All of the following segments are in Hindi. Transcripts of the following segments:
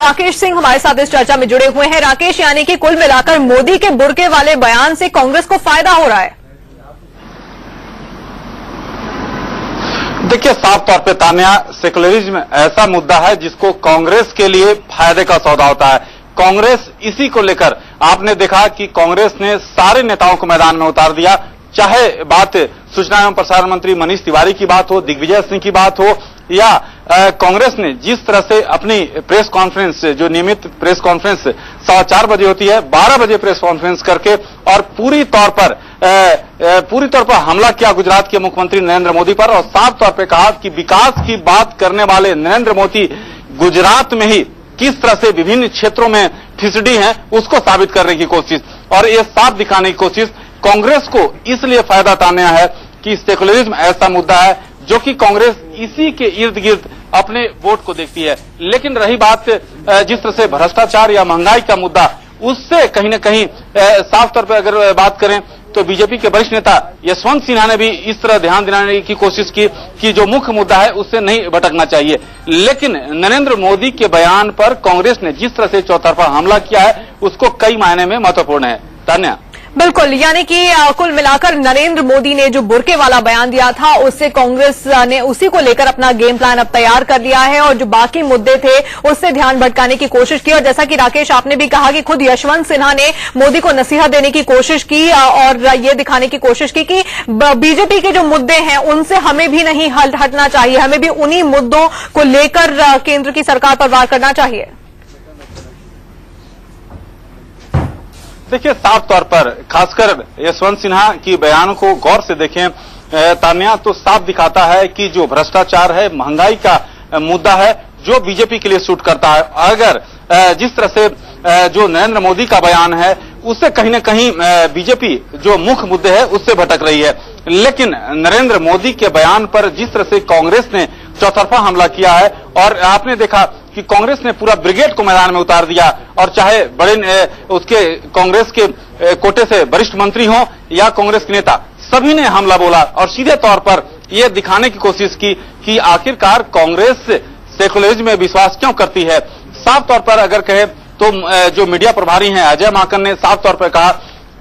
राकेश सिंह हमारे साथ इस चर्चा में जुड़े हुए हैं। राकेश, यानी कि कुल मिलाकर मोदी के बुर्के वाले बयान से कांग्रेस को फायदा हो रहा है। देखिए, साफ तौर पे तान्या, सेकुलरिज्म ऐसा मुद्दा है जिसको कांग्रेस के लिए फायदे का सौदा होता है। कांग्रेस इसी को लेकर आपने देखा कि कांग्रेस ने सारे नेताओं को मैदान में उतार दिया, चाहे बात सूचना एवं प्रसारण मंत्री मनीष तिवारी की बात हो, दिग्विजय सिंह की बात हो, या कांग्रेस ने जिस तरह से अपनी प्रेस कॉन्फ्रेंस, जो नियमित प्रेस कॉन्फ्रेंस 4:15 बजे होती है, 12 बजे प्रेस कॉन्फ्रेंस करके और पूरी तौर पर हमला किया गुजरात के मुख्यमंत्री नरेंद्र मोदी पर, और साफ तौर पर कहा कि विकास की बात करने वाले नरेंद्र मोदी गुजरात में ही किस तरह से विभिन्न क्षेत्रों में फिसडी हैं, उसको साबित करने की कोशिश, और ये साफ दिखाने की कोशिश कांग्रेस को इसलिए फायदा तान्या है कि सेकुलरिज्म ऐसा मुद्दा है जो कि कांग्रेस इसी के इर्द गिर्द अपने वोट को देखती है। लेकिन रही बात जिस तरह से भ्रष्टाचार या महंगाई का मुद्दा, उससे कहीं न कहीं साफ तौर पर अगर बात करें तो बीजेपी के वरिष्ठ नेता यशवंत सिन्हा ने भी इस तरह ध्यान दिलाने की कोशिश की कि जो मुख्य मुद्दा है उससे नहीं भटकना चाहिए। लेकिन नरेंद्र मोदी के बयान पर कांग्रेस ने जिस तरह से चौतरफा हमला किया है, उसको कई मायने में महत्वपूर्ण है। तान्या, बिल्कुल, यानी कि कुल मिलाकर नरेंद्र मोदी ने जो बुर्के वाला बयान दिया था, उससे कांग्रेस ने उसी को लेकर अपना गेम प्लान अब तैयार कर लिया है, और जो बाकी मुद्दे थे उससे ध्यान भटकाने की कोशिश की। और जैसा कि राकेश आपने भी कहा कि खुद यशवंत सिन्हा ने मोदी को नसीहत देने की कोशिश की और ये दिखाने की कोशिश की कि बीजेपी के जो मुद्दे हैं उनसे हमें भी नहीं हटना चाहिए, हमें भी उन्हीं मुद्दों को लेकर केंद्र की सरकार पर वार करना चाहिए। देखिए, साफ तौर पर खासकर यशवंत सिन्हा की बयान को गौर से देखें तान्या, तो साफ दिखाता है कि जो भ्रष्टाचार है, महंगाई का मुद्दा है, जो बीजेपी के लिए सूट करता है। अगर जिस तरह से जो नरेंद्र मोदी का बयान है, उससे कहीं न कहीं बीजेपी जो मुख्य मुद्दे है उससे भटक रही है। लेकिन नरेंद्र मोदी के बयान पर जिस तरह से कांग्रेस ने चौतरफा हमला किया है, और आपने देखा कि कांग्रेस ने पूरा ब्रिगेड को मैदान में उतार दिया, और चाहे बड़े उसके कांग्रेस के कोटे से वरिष्ठ मंत्री हों या कांग्रेस के नेता, सभी ने हमला बोला और सीधे तौर पर यह दिखाने की कोशिश की कि आखिरकार कांग्रेस सेकुलरिज्म में विश्वास क्यों करती है। साफ तौर पर अगर कहे तो जो मीडिया प्रभारी हैं अजय माकन ने साफ तौर पर कहा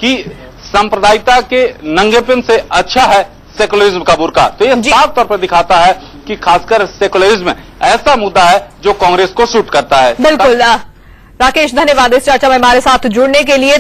कि सांप्रदायिकता के नंगेपन से अच्छा है सेकुलरिज्म का बुर्का। तो यह साफ तौर पर दिखाता है कि खासकर सेकुलरिज्म ऐसा मुद्दा है जो कांग्रेस को सूट करता है। बिल्कुल राकेश, धन्यवाद इस चर्चा में हमारे साथ जुड़ने के लिए।